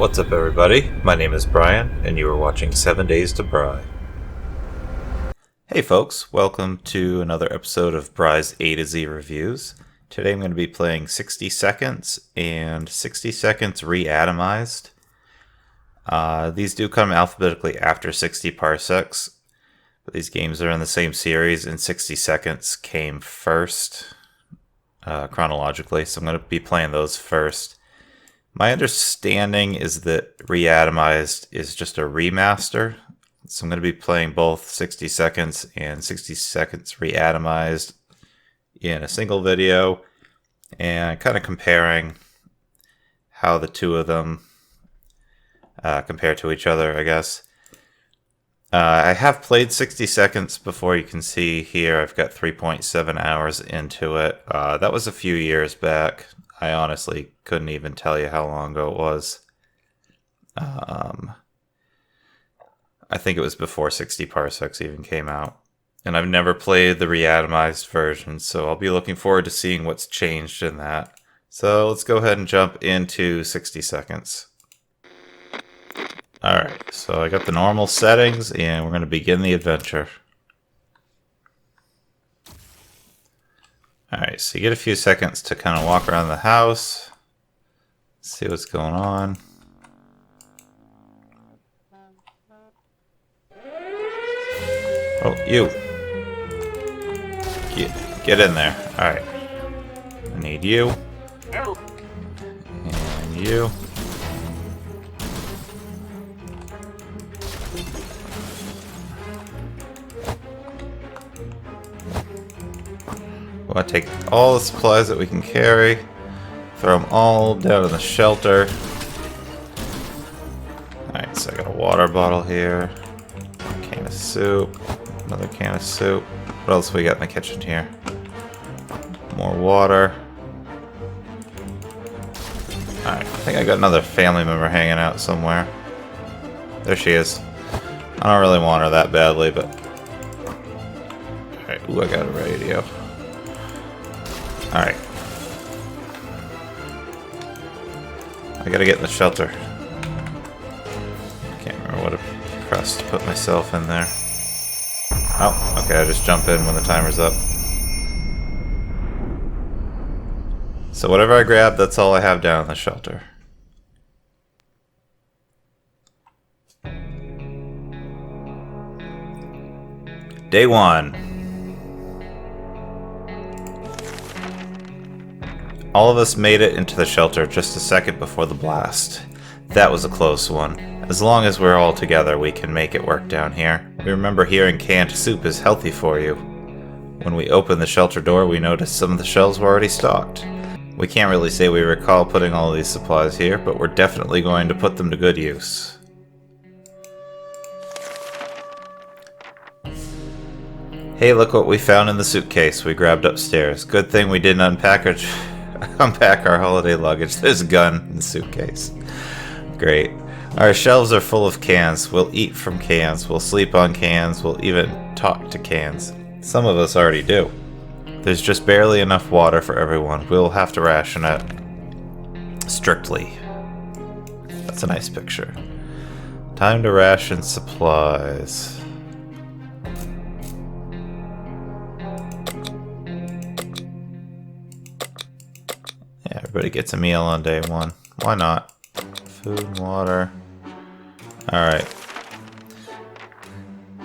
What's up, everybody? My name is Brian, and you are watching 7 Days to Bri. Hey folks, welcome to another episode of Bri's A to Z Reviews. Today I'm going to be playing 60 Seconds and 60 Seconds Reatomized. These do come alphabetically after 60 Parsecs, but these games are in the same series, and 60 Seconds came first chronologically, so I'm going to be playing those first. My understanding is that Reatomized is just a remaster, so I'm going to be playing both 60 Seconds and 60 Seconds Reatomized in a single video, and kind of comparing how the two of them compare to each other, I guess. I have played 60 Seconds before. You can see here I've got 3.7 hours into it. That was a few years back. I honestly couldn't even tell you how long ago it was. I think it was before 60 Parsecs even came out. And I've never played the Reatomized version, so I'll be looking forward to seeing what's changed in that. So let's go ahead and jump into 60 Seconds. Alright, so I got the normal settings, and we're going to begin the adventure. Alright, so you get a few seconds to kind of walk around the house, see what's going on. Oh, you! Get in there. Alright. I need you. And you. We want to take all the supplies that we can carry, throw them all down in the shelter. Alright, so I got a water bottle here, a can of soup, another can of soup. What else we got in the kitchen here? More water. Alright, I think I got another family member hanging out somewhere. There she is. I don't really want her that badly, but... Alright, ooh, I got a radio. Alright. I gotta get in the shelter. Can't remember what I pressed to put myself in there. Oh, okay, I just jump in when the timer's up. So whatever I grab, that's all I have down in the shelter. Day 1. All of us made it into the shelter just a second before the blast. That was a close one. As long as we're all together, we can make it work down here. We remember hearing canned soup is healthy for you. When we opened the shelter door, we noticed some of the shelves were already stocked. We can't really say we recall putting all of these supplies here, but we're definitely going to put them to good use. Hey, look what we found in the suitcase we grabbed upstairs. Good thing we didn't unpack our holiday luggage. There's a gun in the suitcase. Great. Our shelves are full of cans. We'll eat from cans. We'll sleep on cans. We'll even talk to cans. Some of us already do. There's just barely enough water for everyone. We'll have to ration it strictly. That's a nice picture. Time to ration supplies. Yeah, everybody gets a meal on day 1. Why not? Food and water. Alright.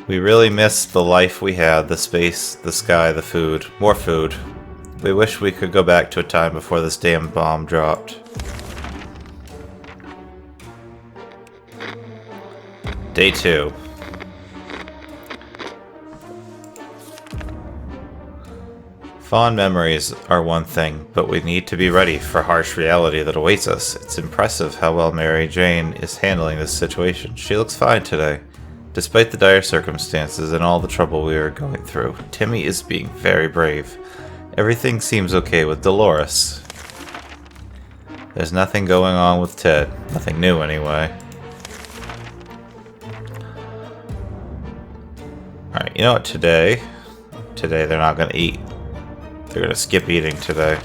We really miss the life we had, the space, the sky, the food. More food. We wish we could go back to a time before this damn bomb dropped. Day 2. Fond memories are one thing, but we need to be ready for harsh reality that awaits us. It's impressive how well Mary Jane is handling this situation. She looks fine today. Despite the dire circumstances and all the trouble we are going through, Timmy is being very brave. Everything seems okay with Dolores. There's nothing going on with Ted. Nothing new anyway. Alright, you know what, today they're not going to eat. They're going to skip eating today.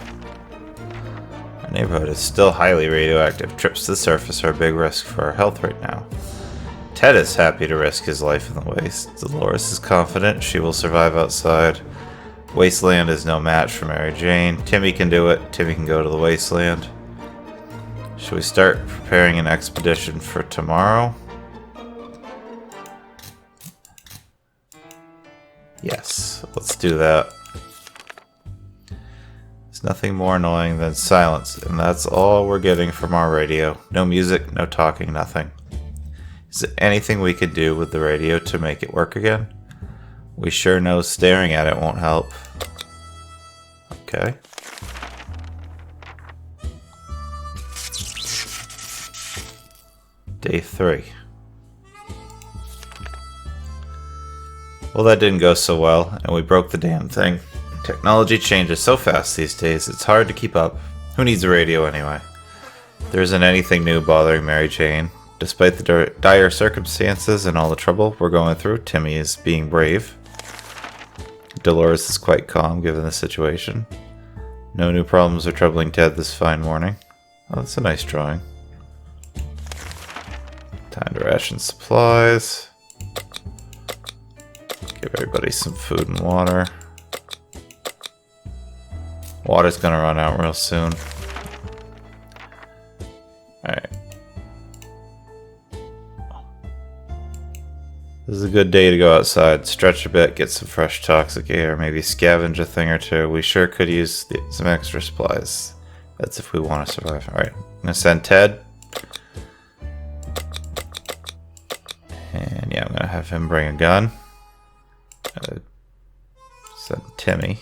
That neighborhood is still highly radioactive. Trips to the surface are a big risk for our health right now. Ted is happy to risk his life in the waste. Dolores is confident she will survive outside. Wasteland is no match for Mary Jane. Timmy can do it. Timmy can go to the wasteland. Should we start preparing an expedition for tomorrow? Yes, let's do that. There's nothing more annoying than silence, and that's all we're getting from our radio. No music, no talking, nothing. Is there anything we could do with the radio to make it work again? We sure know staring at it won't help. Okay. Day 3. Well, that didn't go so well, and we broke the damn thing. Technology changes so fast these days, it's hard to keep up. Who needs a radio anyway? There isn't anything new bothering Mary Jane. Despite the dire circumstances and all the trouble we're going through, Timmy is being brave. Dolores is quite calm given the situation. No new problems are troubling Ted this fine morning. Oh, that's a nice drawing. Time to ration supplies. Give everybody some food and water. Water's gonna run out real soon. Alright. This is a good day to go outside, stretch a bit, get some fresh toxic air, maybe scavenge a thing or two. We sure could use some extra supplies. That's if we want to survive. Alright, I'm gonna send Ted. And yeah, I'm gonna have him bring a gun. Send Timmy.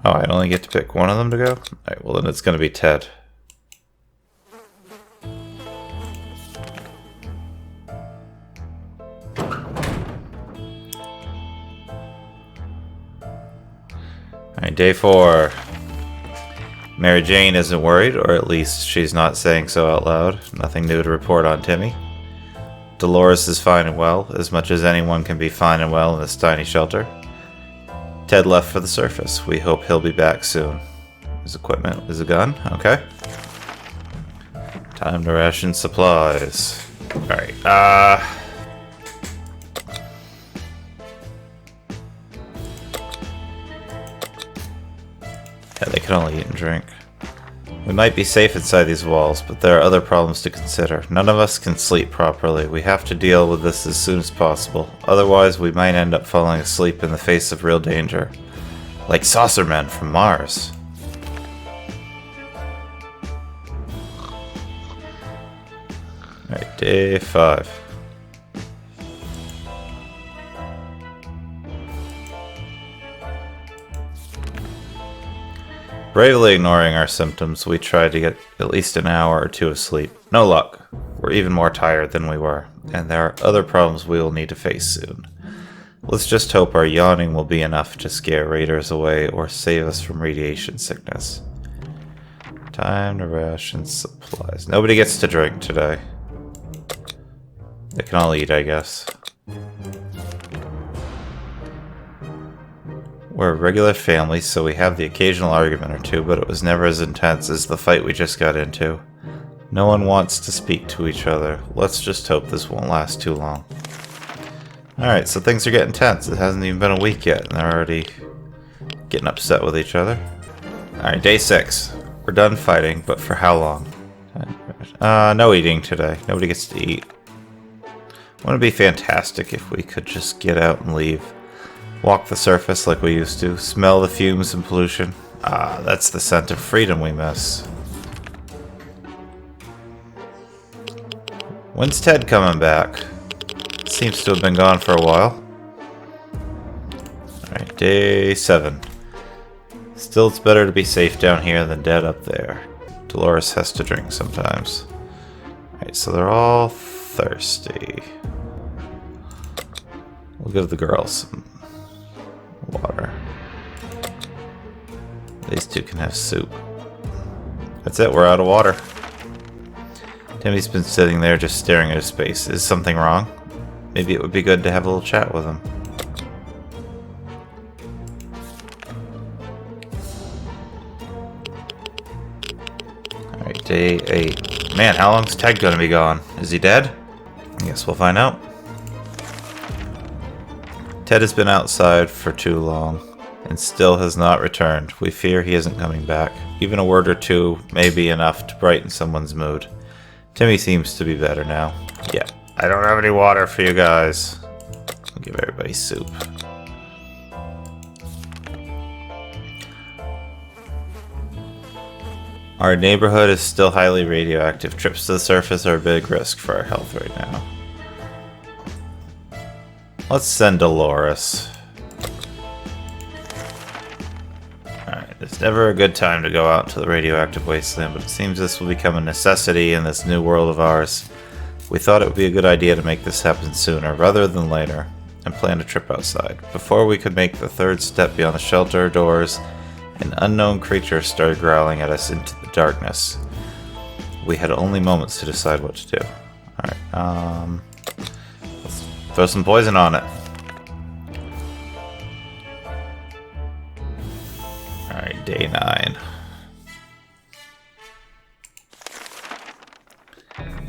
Oh, I only get to pick one of them to go? Alright, well then it's gonna be Ted. Alright, day 4. Mary Jane isn't worried, or at least she's not saying so out loud. Nothing new to report on Timmy. Dolores is fine and well, as much as anyone can be fine and well in this tiny shelter. Ted left for the surface. We hope he'll be back soon. His equipment is a gun. Okay. Time to ration supplies. Alright, yeah, they can only eat and drink. We might be safe inside these walls, but there are other problems to consider. None of us can sleep properly. We have to deal with this as soon as possible. Otherwise, we might end up falling asleep in the face of real danger. Like saucer men from Mars. Alright, day 5. Bravely ignoring our symptoms, we tried to get at least an hour or 2 of sleep. No luck. We're even more tired than we were, and there are other problems we will need to face soon. Let's just hope our yawning will be enough to scare raiders away or save us from radiation sickness. Time to ration supplies. Nobody gets to drink today. They can all eat, I guess. We're a regular family, so we have the occasional argument or two, but it was never as intense as the fight we just got into. No one wants to speak to each other. Let's just hope this won't last too long. Alright, so things are getting tense. It hasn't even been a week yet, and they're already getting upset with each other. Alright, day 6. We're done fighting, but for how long? No eating today. Nobody gets to eat. Wouldn't it be fantastic if we could just get out and leave? Walk the surface like we used to. Smell the fumes and pollution. Ah, that's the scent of freedom we miss. When's Ted coming back? Seems to have been gone for a while. Alright, day 7. Still, it's better to be safe down here than dead up there. Dolores has to drink sometimes. Alright, so they're all thirsty. We'll give the girls some water. These two can have soup. That's it, we're out of water. Timmy's been sitting there just staring at his face. Is something wrong? Maybe it would be good to have a little chat with him. Day 8. Man, how long's Ted gonna be gone? Is he dead? I guess we'll find out. Ted has been outside for too long and still has not returned. We fear he isn't coming back. Even a word or two may be enough to brighten someone's mood. Timmy seems to be better now. Yeah, I don't have any water for you guys. I'll give everybody soup. Our neighborhood is still highly radioactive. Trips to the surface are a big risk for our health right now. Let's send Dolores. Alright, it's never a good time to go out to the radioactive wasteland, but it seems this will become a necessity in this new world of ours. We thought it would be a good idea to make this happen sooner rather than later, and planned a trip outside. Before we could make the third step beyond the shelter doors, an unknown creature started growling at us into the darkness. We had only moments to decide what to do. Alright, let's throw some poison on it. Alright, day 9.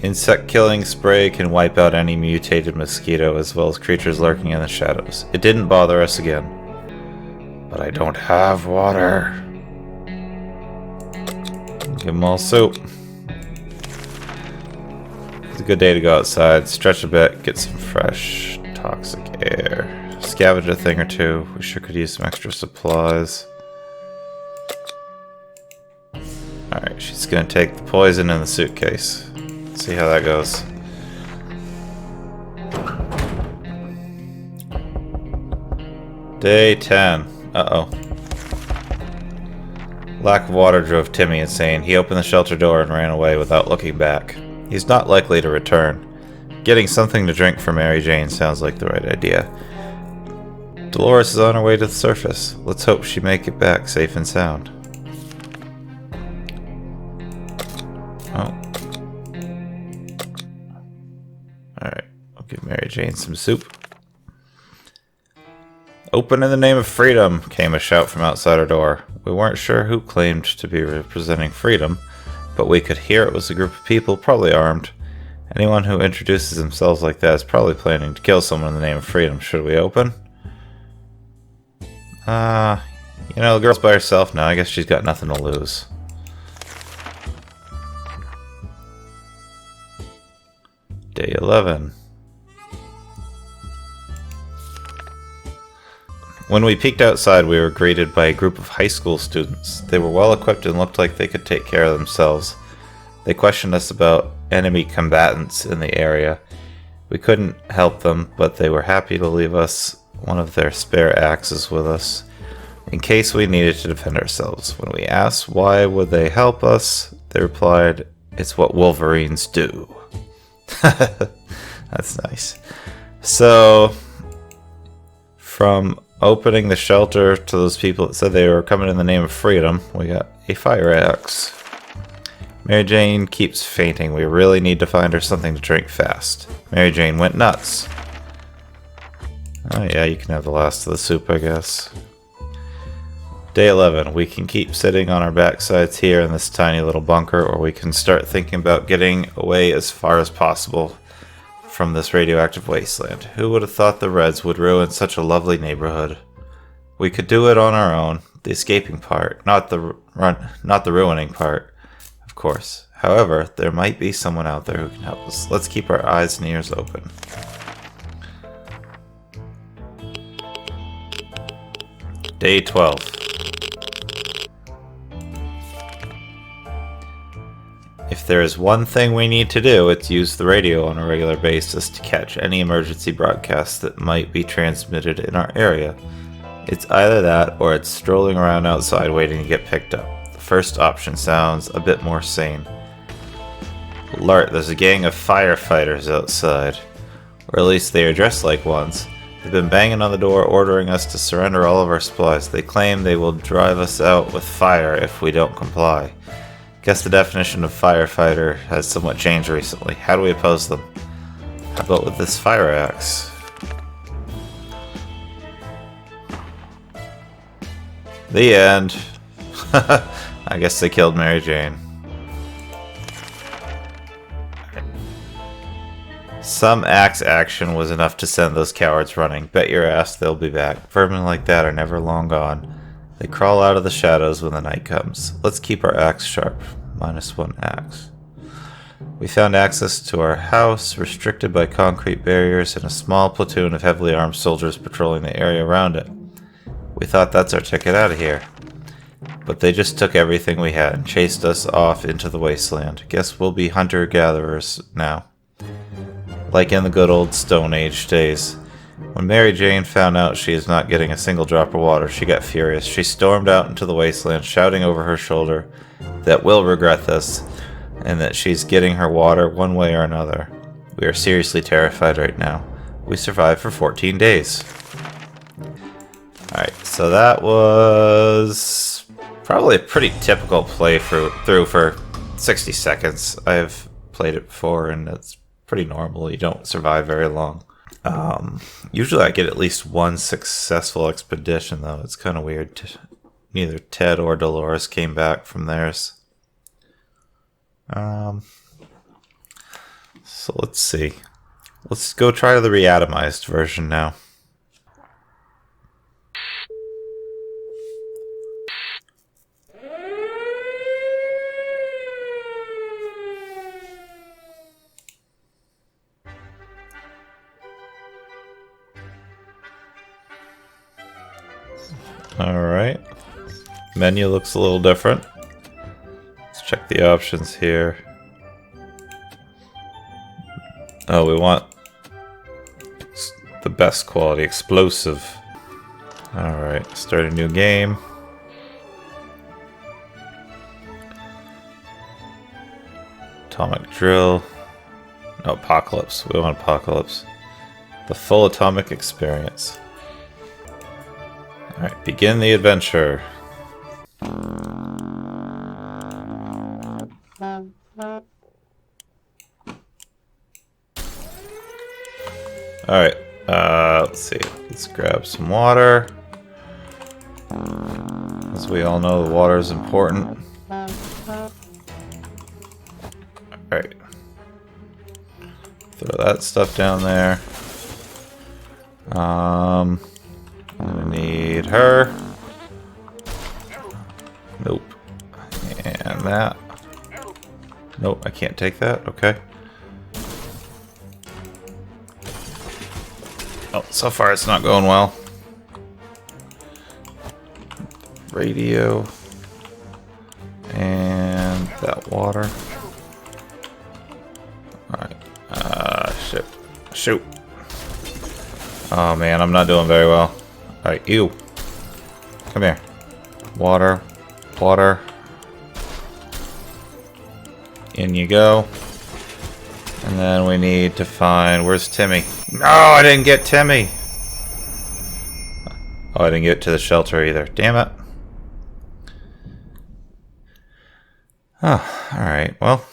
Insect killing spray can wipe out any mutated mosquito as well as creatures lurking in the shadows. It didn't bother us again. But I don't have water. Give them all soup. It's a good day to go outside, stretch a bit, get some fresh, toxic air. Scavenge a thing or two. We sure could use some extra supplies. Alright, she's gonna take the poison in the suitcase. Let's see how that goes. Day 10. Uh-oh. Lack of water drove Timmy insane. He opened the shelter door and ran away without looking back. He's not likely to return. Getting something to drink for Mary Jane sounds like the right idea. Dolores is on her way to the surface. Let's hope she make it back safe and sound. Oh. Alright, I'll give Mary Jane some soup. Open in the name of freedom, came a shout from outside our door. We weren't sure who claimed to be representing freedom, but we could hear it was a group of people, probably armed. Anyone who introduces themselves like that is probably planning to kill someone in the name of freedom. Should we open? You know, the girl's by herself now. I guess she's got nothing to lose. Day 11. When we peeked outside, we were greeted by a group of high school students. They were well equipped and looked like they could take care of themselves. They questioned us about enemy combatants in the area. We couldn't help them, but they were happy to leave us one of their spare axes with us, in case we needed to defend ourselves. When we asked why would they help us, they replied, "It's what Wolverines do." That's nice. So, from opening the shelter to those people that said they were coming in the name of freedom, we got a fire axe. Mary Jane keeps fainting. We really need to find her something to drink fast. Mary Jane went nuts. Oh yeah, you can have the last of the soup, I guess. Day 11. We can keep sitting on our backsides here in this tiny little bunker, or we can start thinking about getting away as far as possible from this radioactive wasteland. Who would have thought the Reds would ruin such a lovely neighborhood? We could do it on our own. The escaping part, not the ruining part, of course. However, there might be someone out there who can help us. Let's keep our eyes and ears open. Day 12. If there is one thing we need to do, it's use the radio on a regular basis to catch any emergency broadcasts that might be transmitted in our area. It's either that, or it's strolling around outside waiting to get picked up. The first option sounds a bit more sane. Alert, there's a gang of firefighters outside. Or at least they are dressed like ones. They've been banging on the door ordering us to surrender all of our supplies. They claim they will drive us out with fire if we don't comply. Guess the definition of firefighter has somewhat changed recently. How do we oppose them? How about with this fire axe? The end. I guess they killed Mary Jane. Some axe action was enough to send those cowards running. Bet your ass they'll be back. Vermin like that are never long gone. They crawl out of the shadows when the night comes. Let's keep our axe sharp. -1 axe. We found access to our house, restricted by concrete barriers and a small platoon of heavily armed soldiers patrolling the area around it. We thought that's our ticket out of here. But they just took everything we had and chased us off into the wasteland. Guess we'll be hunter-gatherers now. Like in the good old Stone Age days. When Mary Jane found out she is not getting a single drop of water, she got furious. She stormed out into the wasteland, shouting over her shoulder that we'll regret this, and that she's getting her water one way or another. We are seriously terrified right now. We survived for 14 days. Alright, so that was probably a pretty typical playthrough for 60 seconds. I've played it before and it's pretty normal. You don't survive very long. Usually I get at least one successful expedition though. It's kind of weird. Neither Ted or Dolores came back from theirs. So let's see. Let's go try the Reatomized version now. Alright. Menu looks a little different. Let's check the options here. Oh, we want the best quality, explosive. Alright, start a new game. Atomic drill. No, apocalypse. We want apocalypse. The full atomic experience. Alright, begin the adventure. Alright, let's see. Let's grab some water. As we all know, the water is important. Alright. Throw that stuff down there. I need her. Nope. And that. Nope, I can't take that. Okay. Oh, so far it's not going well. Radio. And that water. Alright. Shit. Shoot. Oh man, I'm not doing very well. Alright, you. Come here. Water. Water. In you go. And then we need to find... Where's Timmy? No, I didn't get Timmy! Oh, I didn't get to the shelter either. Damn it. Oh, alright, well.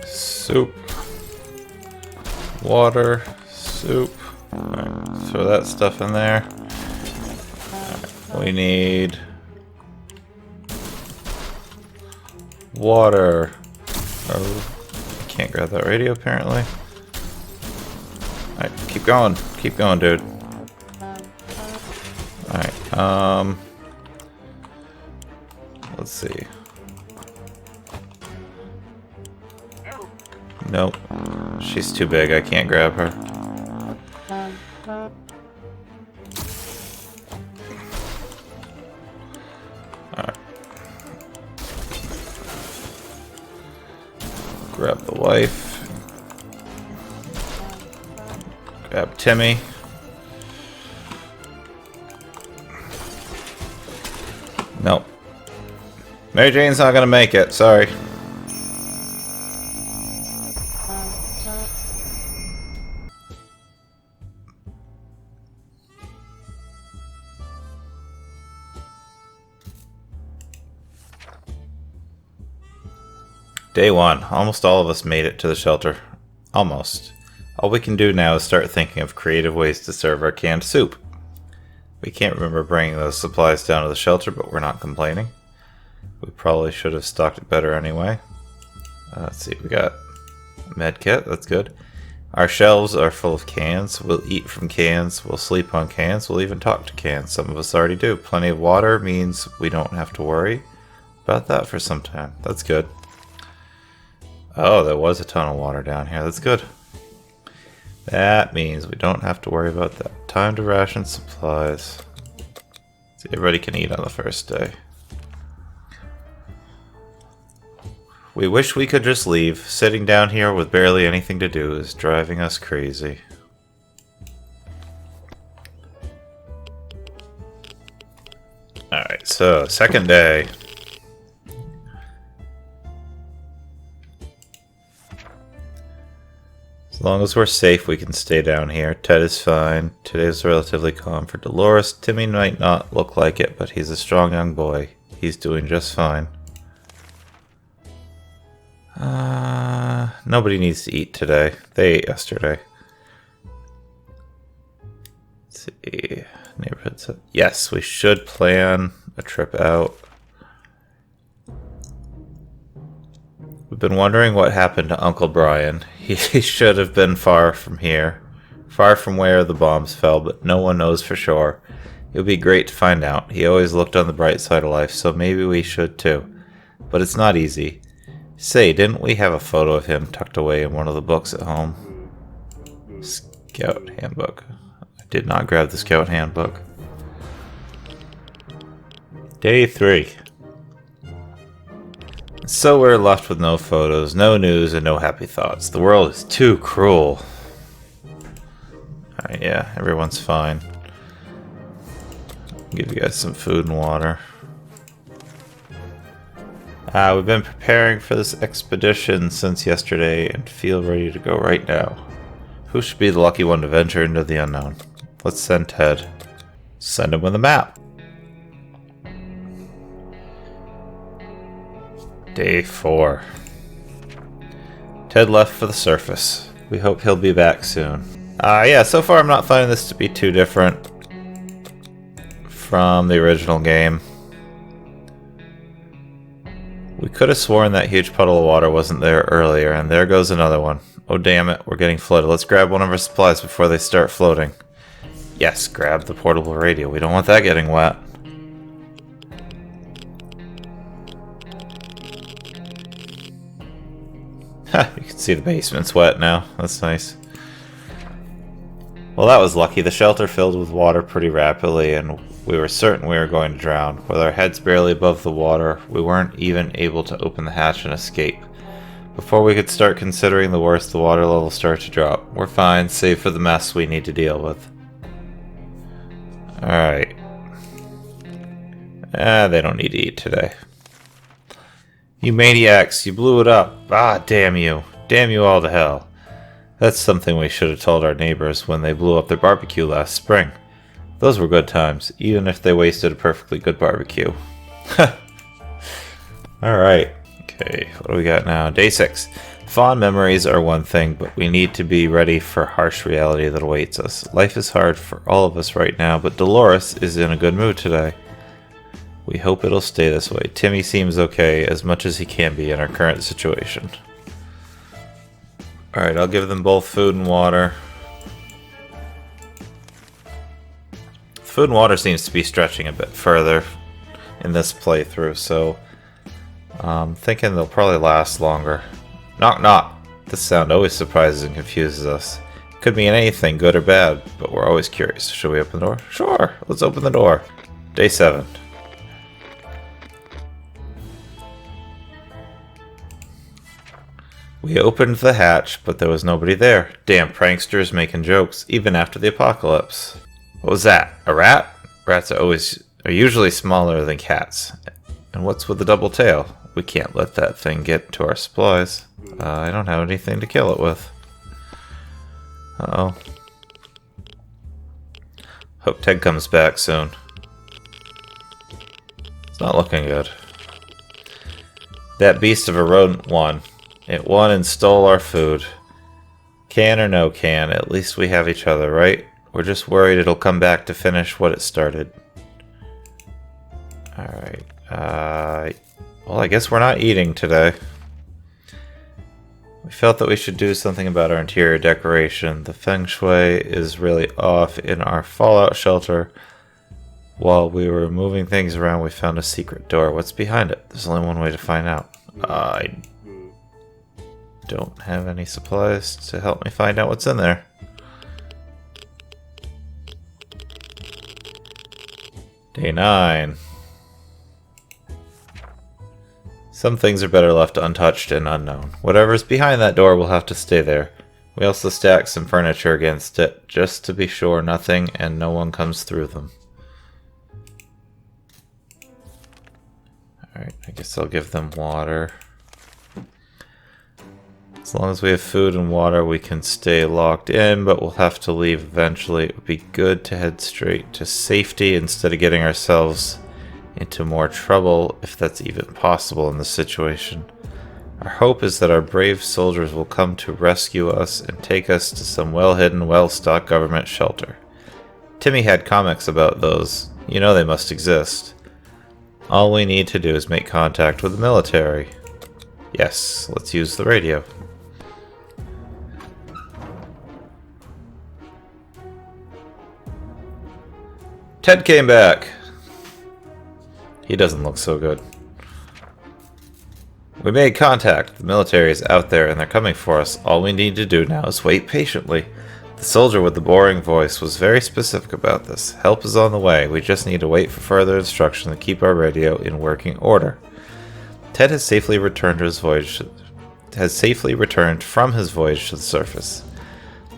Soup. Water. Soup. Alright, throw that stuff in there. Right, we need water. Oh, I can't grab that radio apparently. Alright, keep going. Keep going, dude. Alright, let's see. Nope. She's too big, I can't grab her. Alright. Grab the wife. Grab Timmy. Nope. Mary Jane's not gonna make it, sorry. Day 1. Almost all of us made it to the shelter. Almost. All we can do now is start thinking of creative ways to serve our canned soup. We can't remember bringing those supplies down to the shelter, but we're not complaining. We probably should have stocked it better anyway. Let's see, we got a med kit, that's good. Our shelves are full of cans. We'll eat from cans, we'll sleep on cans, we'll even talk to cans. Some of us already do. Plenty of water means we don't have to worry about that for some time. That's good. Oh, there was a ton of water down here. That's good. That means we don't have to worry about that. Time to ration supplies. See, everybody can eat on the first day. We wish we could just leave. Sitting down here with barely anything to do is driving us crazy. Alright, so second day. As long as we're safe, we can stay down here. Ted is fine. Today's relatively calm for Dolores. Timmy might not look like it, but he's a strong young boy. He's doing just fine. Nobody needs to eat today. They ate yesterday. Let's see. Neighborhoods. Yes, we should plan a trip out. We've been wondering what happened to Uncle Brian. He should have been far from here. Far from where the bombs fell, but no one knows for sure. It would be great to find out. He always looked on the bright side of life, so maybe we should too. But it's not easy. Say, didn't we have a photo of him tucked away in one of the books at home? Scout handbook. I did not grab the scout handbook. Day 3. So we're left with no photos, no news, and no happy thoughts. The world is too cruel. Alright, yeah, everyone's fine. Give you guys some food and water. We've been preparing for this expedition since yesterday and feel ready to go right now. Who should be the lucky one to venture into the unknown? Let's send Ted. Send him with a map. Day 4. Ted left for the surface. We hope he'll be back soon. Yeah, so far I'm not finding this to be too different from the original game. We could have sworn that huge puddle of water wasn't there earlier, and there goes another one. Oh damn it, we're getting flooded. Let's grab one of our supplies before they start floating. Yes, grab the portable radio. We don't want that getting wet. Ha, you can see the basement's wet now. That's nice. Well, that was lucky. The shelter filled with water pretty rapidly, and we were certain we were going to drown. With our heads barely above the water, we weren't even able to open the hatch and escape. Before we could start considering the worst, the water level started to drop. We're fine, save for the mess we need to deal with. Alright. They don't need to eat today. You maniacs, you blew it up. Ah, damn you. Damn you all to hell. That's something we should have told our neighbors when they blew up their barbecue last spring. Those were good times, even if they wasted a perfectly good barbecue. Alright. Okay, what do we got now? Day 6. Fond memories are one thing, but we need to be ready for harsh reality that awaits us. Life is hard for all of us right now, but Dolores is in a good mood today. We hope it'll stay this way. Timmy seems okay, as much as he can be in our current situation. Alright, I'll give them both food and water. Food and water seems to be stretching a bit further in this playthrough, so I'm thinking they'll probably last longer. Knock knock! This sound always surprises and confuses us. It could mean anything, good or bad, but we're always curious. Should we open the door? Sure, let's open the door. Day 7. We opened the hatch, but there was nobody there. Damn pranksters making jokes, even after the apocalypse. What was that? A rat? Rats are usually smaller than cats. And what's with the double tail? We can't let that thing get to our supplies. I don't have anything to kill it with. Uh-oh. Hope Ted comes back soon. It's not looking good. That beast of a rodent won. It won and stole our food. Can or no can, at least we have each other, right? We're just worried it'll come back to finish what it started. Alright. Well, I guess we're not eating today. We felt that we should do something about our interior decoration. The feng shui is really off in our fallout shelter. While we were moving things around, we found a secret door. What's behind it? There's only one way to find out. I don't have any supplies to help me find out what's in there. Day 9. Some things are better left untouched and unknown. Whatever's behind that door will have to stay there. We also stacked some furniture against it, just to be sure nothing and no one comes through them. Alright, I guess I'll give them water. As long as we have food and water, we can stay locked in, but we'll have to leave eventually. It would be good to head straight to safety instead of getting ourselves into more trouble, if that's even possible in this situation. Our hope is that our brave soldiers will come to rescue us and take us to some well-hidden, well-stocked government shelter. Timmy had comics about those. You know they must exist. All we need to do is make contact with the military. Yes, let's use the radio. Ted came back. He doesn't look so good. We made contact. The military is out there and they're coming for us. All we need to do now is wait patiently. The soldier with the boring voice was very specific about this. Help is on the way. We just need to wait for further instruction to keep our radio in working order. Ted has safely returned from his voyage to the surface.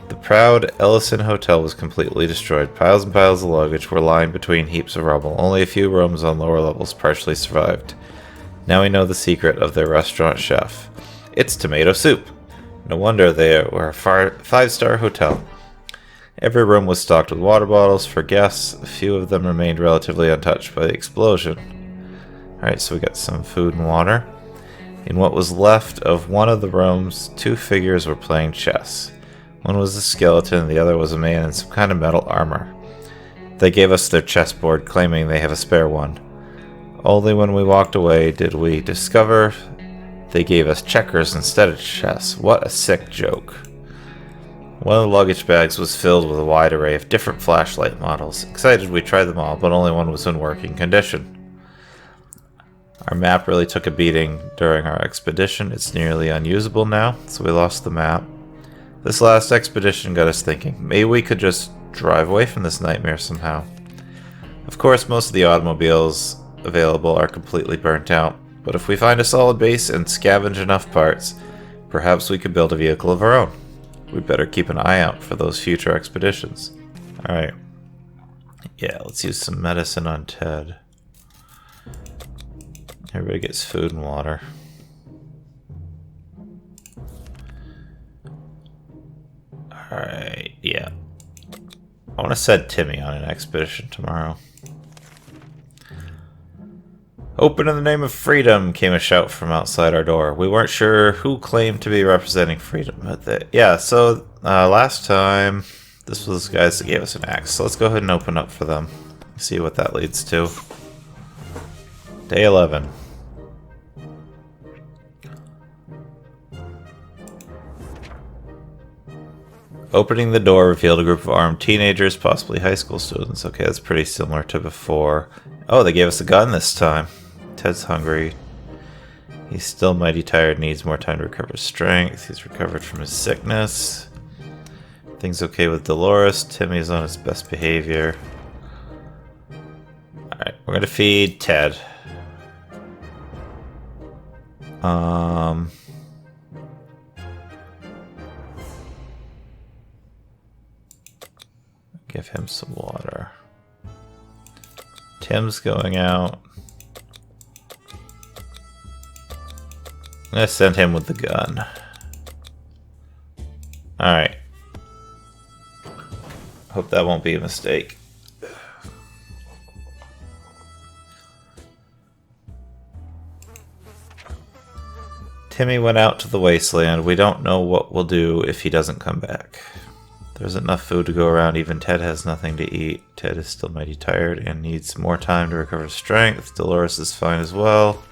The proud Ellison Hotel was completely destroyed. Piles and piles of luggage were lying between heaps of rubble. Only a few rooms on lower levels partially survived. Now we know the secret of their restaurant chef. It's tomato soup. No wonder they were a five-star hotel. Every room was stocked with water bottles for guests. A few of them remained relatively untouched by the explosion. Alright, so we got some food and water. In what was left of one of the rooms, 2 figures were playing chess. One was a skeleton, the other was a man in some kind of metal armor. They gave us their chessboard, claiming they have a spare one. Only when we walked away did we discover they gave us checkers instead of chess. What a sick joke. One of the luggage bags was filled with a wide array of different flashlight models. Excited, we tried them all, but only one was in working condition. Our map really took a beating during our expedition. It's nearly unusable now, so we lost the map. This last expedition got us thinking, maybe we could just drive away from this nightmare somehow. Of course, most of the automobiles available are completely burnt out, but if we find a solid base and scavenge enough parts, perhaps we could build a vehicle of our own. We'd better keep an eye out for those future expeditions. Alright. Yeah, let's use some medicine on Ted. Everybody gets food and water. Alright, yeah. I want to send Timmy on an expedition tomorrow. Open in the name of freedom, came a shout from outside our door. We weren't sure who claimed to be representing freedom. But yeah, so last time, this was the guys that gave us an axe. So let's go ahead and open up for them. See what that leads to. Day 11. Opening the door revealed a group of armed teenagers, possibly high school students. Okay, that's pretty similar to before. Oh, they gave us a gun this time. Ted's hungry. He's still mighty tired, needs more time to recover strength. He's recovered from his sickness. Things okay with Dolores. Timmy's on his best behavior. Alright, we're gonna feed Ted. Give him some water. Tim's going out. I'm gonna send him with the gun. Alright. Hope that won't be a mistake. Timmy went out to the wasteland. We don't know what we'll do if he doesn't come back. There's enough food to go around. Even Ted has nothing to eat. Ted is still mighty tired and needs more time to recover strength. Dolores is fine as well.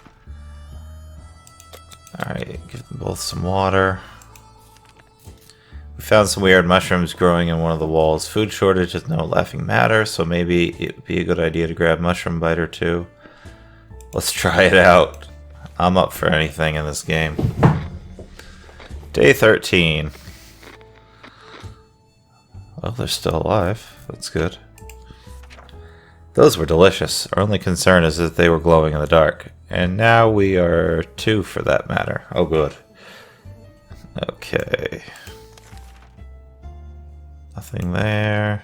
Alright, give them both some water. We found some weird mushrooms growing in one of the walls. Food shortage is no laughing matter, so maybe it would be a good idea to grab mushroom bite or two. Let's try it out. I'm up for anything in this game. Day 13. Oh, they're still alive. That's good. Those were delicious. Our only concern is that they were glowing in the dark. And now we are 2 for that matter. Oh, good. Okay. Nothing there.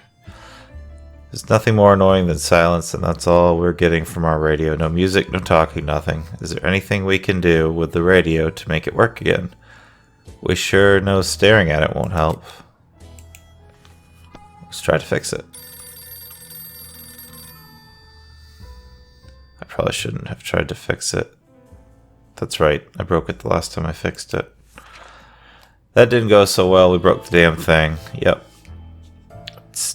There's nothing more annoying than silence, and that's all we're getting from our radio. No music, no talking, nothing. Is there anything we can do with the radio to make it work again? We sure know staring at it won't help. Let's try to fix it. I probably shouldn't have tried to fix it. That's right, I broke it the last time I fixed it. That didn't go so well, we broke the damn thing. Yep.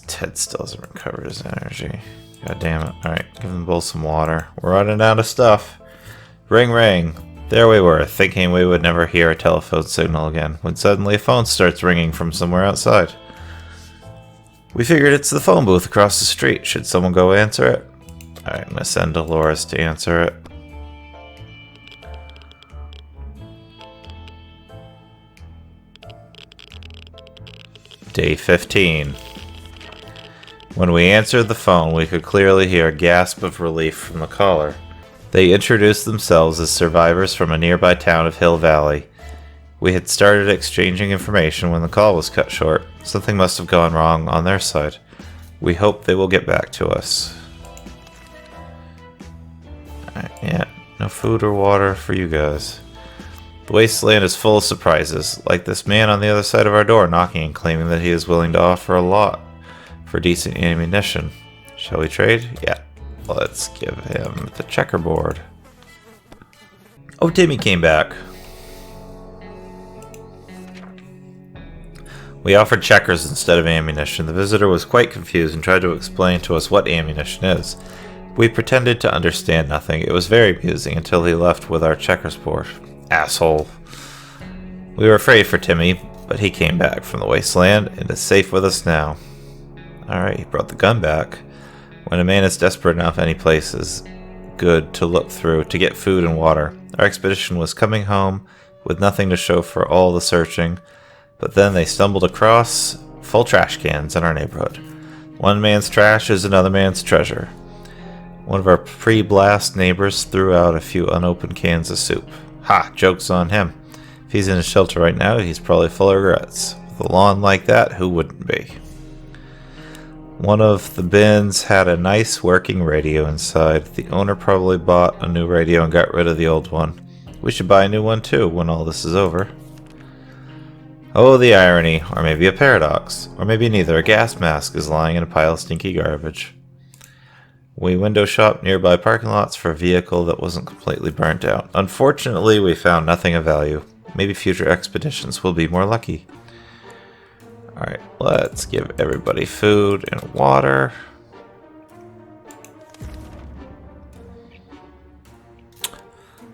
Ted still hasn't recovered his energy. God damn it. Alright, give them both some water. We're running out of stuff. Ring ring. There we were, thinking we would never hear a telephone signal again, when suddenly a phone starts ringing from somewhere outside. We figured it's the phone booth across the street. Should someone go answer it? Alright, I'm gonna send Dolores to answer it. Day 15. When we answered the phone, we could clearly hear a gasp of relief from the caller. They introduced themselves as survivors from a nearby town of Hill Valley. We had started exchanging information when the call was cut short. Something must have gone wrong on their side. We hope they will get back to us. Alright, yeah, no food or water for you guys. The wasteland is full of surprises, like this man on the other side of our door knocking and claiming that he is willing to offer a lot for decent ammunition. Shall we trade? Yeah. Let's give him the checkerboard. Oh, Timmy came back. We offered checkers instead of ammunition. The visitor was quite confused and tried to explain to us what ammunition is. We pretended to understand nothing. It was very amusing until he left with our checkers board. Asshole. We were afraid for Timmy, but he came back from the wasteland and is safe with us now. Alright, he brought the gun back. When a man is desperate enough, any place is good to look through to get food and water. Our expedition was coming home with nothing to show for all the searching, but then they stumbled across full trash cans in our neighborhood. One man's trash is another man's treasure. One of our pre-blast neighbors threw out a few unopened cans of soup. Ha! Joke's on him. If he's in a shelter right now, he's probably full of regrets. With a lawn like that, who wouldn't be? One of the bins had a nice working radio inside. The owner probably bought a new radio and got rid of the old one. We should buy a new one too when all this is over. Oh, the irony. Or maybe a paradox. Or maybe neither. A gas mask is lying in a pile of stinky garbage. We window shopped nearby parking lots for a vehicle that wasn't completely burnt out. Unfortunately, we found nothing of value. Maybe future expeditions will be more lucky. Alright, let's give everybody food and water.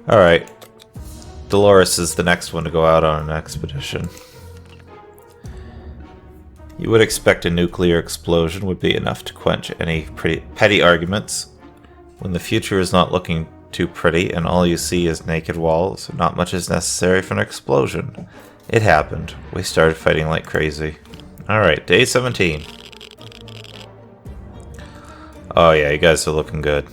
Alright, Dolores is the next one to go out on an expedition. You would expect a nuclear explosion would be enough to quench any petty arguments. When the future is not looking too pretty and all you see is naked walls, not much is necessary for an explosion. It happened. We started fighting like crazy. Alright, day 17. Oh yeah, you guys are looking good.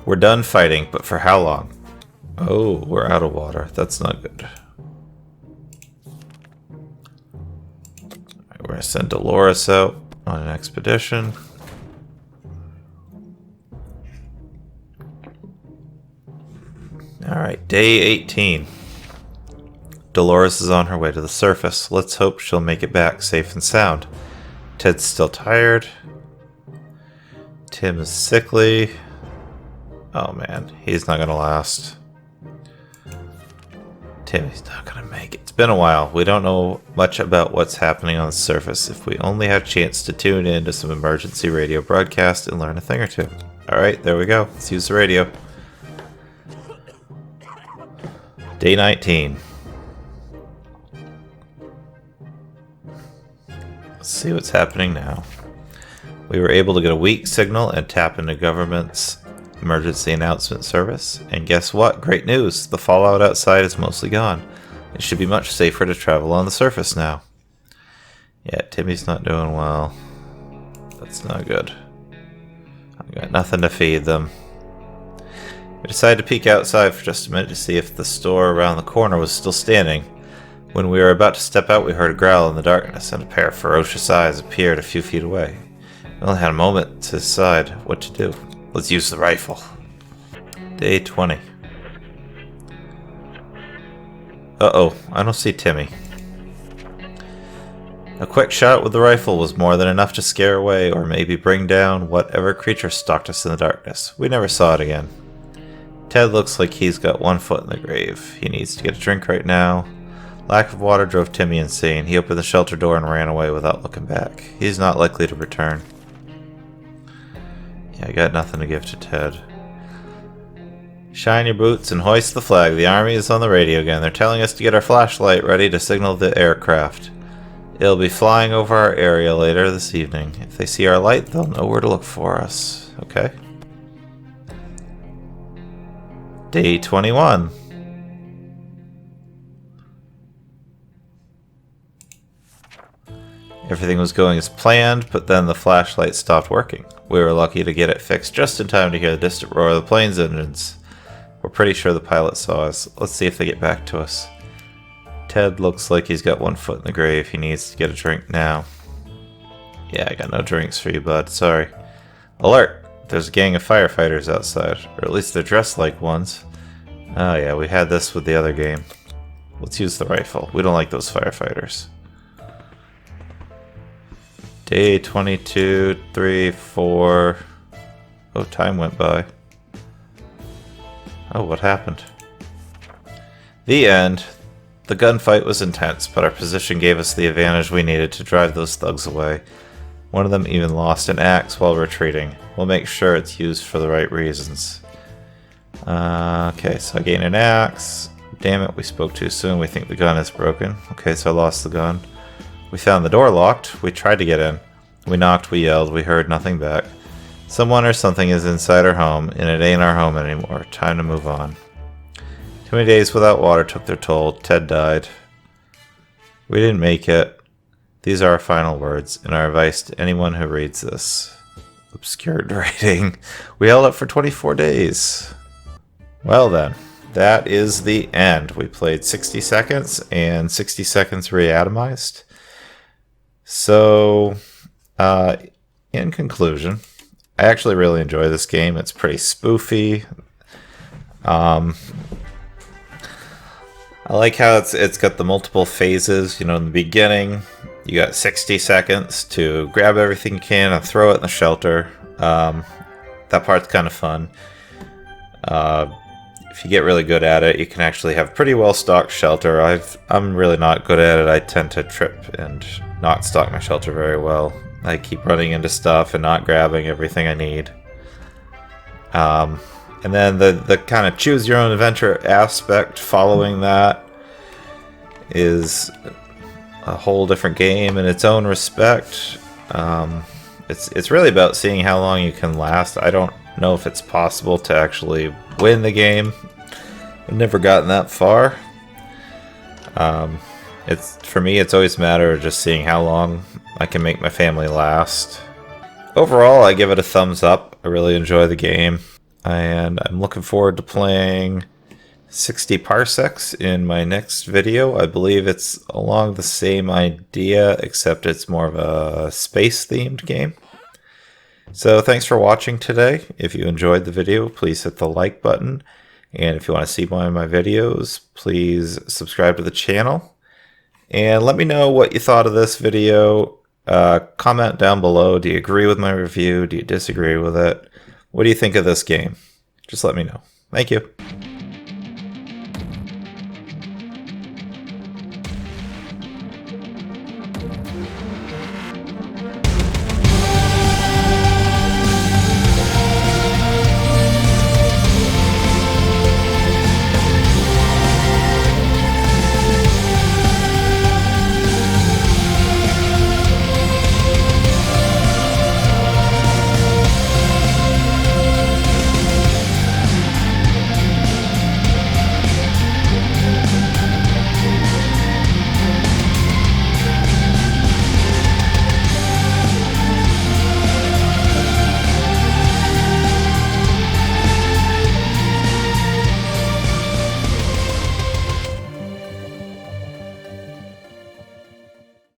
We're done fighting, but for how long? Oh, we're out of water. That's not good. We're going to send Dolores out on an expedition. Alright, day 18. Dolores is on her way to the surface. Let's hope she'll make it back safe and sound. Ted's still tired. Tim is sickly. Oh man, he's not gonna last. Timmy's not gonna make it. It's been a while. We don't know much about what's happening on the surface. If we only had a chance to tune in to some emergency radio broadcast and learn a thing or two. Alright, there we go. Let's use the radio. Day 19. Let's see what's happening now. We were able to get a weak signal and tap into government's emergency announcement service. And guess what? Great news! The fallout outside is mostly gone. It should be much safer to travel on the surface now. Yeah, Timmy's not doing well. That's not good. I've got nothing to feed them. We decided to peek outside for just a minute to see if the store around the corner was still standing. When we were about to step out, we heard a growl in the darkness, and a pair of ferocious eyes appeared a few feet away. We only had a moment to decide what to do. Let's use the rifle. Day 20. Uh-oh, I don't see Timmy. A quick shot with the rifle was more than enough to scare away or maybe bring down whatever creature stalked us in the darkness. We never saw it again. Ted looks like he's got one foot in the grave. He needs to get a drink right now. Lack of water drove Timmy insane. He opened the shelter door and ran away without looking back. He's not likely to return. Yeah, I got nothing to give to Ted. Shine your boots and hoist the flag. The army is on the radio again. They're telling us to get our flashlight ready to signal the aircraft. It'll be flying over our area later this evening. If they see our light, they'll know where to look for us. Okay. Day 21. Everything was going as planned, but then the flashlight stopped working. We were lucky to get it fixed just in time to hear the distant roar of the plane's engines. We're pretty sure the pilot saw us. Let's see if they get back to us. Ted looks like he's got one foot in the grave. He needs to get a drink now. Yeah, I got no drinks for you, bud. Sorry. Alert! There's a gang of firefighters outside. Or at least they're dressed like ones. Oh yeah, we had this with the other game. Let's use the rifle. We don't like those firefighters. Day 22, 3, 4... Oh, time went by. Oh, what happened? The end. The gunfight was intense, but our position gave us the advantage we needed to drive those thugs away. One of them even lost an axe while retreating. We'll make sure it's used for the right reasons. Okay, so I gained an axe. Damn it, we spoke too soon. We think the gun is broken. Okay, so I lost the gun. We found the door locked. We tried to get in. We knocked, we yelled, we heard nothing back. Someone or something is inside our home, and it ain't our home anymore. Time to move on. Too many days without water took their toll. Ted died. We didn't make it. These are our final words, and our advice to anyone who reads this. Obscured writing. We held up for 24 days. Well then, that is the end. We played 60 seconds and 60 seconds Reatomized. So, in conclusion, I actually really enjoy this game. It's pretty spoofy. I like how it's got the multiple phases. You know, in the beginning, you got 60 seconds to grab everything you can and throw it in the shelter. That part's kind of fun. If you get really good at it, you can actually have pretty well stocked shelter. I'm really not good at it. I tend to trip and not stock my shelter very well. I keep running into stuff and not grabbing everything I need. And then the kind of choose your own adventure aspect following that is a whole different game in its own respect. It's really about seeing how long you can last. I don't know if it's possible to actually win the game. I've never gotten that far. For me, it's always a matter of just seeing how long I can make my family last. Overall, I give it a thumbs up. I really enjoy the game, and I'm looking forward to playing 60 Parsecs in my next video. I believe it's along the same idea, except it's more of a space-themed game. So thanks for watching today. If you enjoyed the video, please hit the like button. And if you want to see more of my videos, please subscribe to the channel. And let me know what you thought of this video. Comment down below. Do you agree with my review? Do you disagree with it? What do you think of this game? Just let me know. Thank you.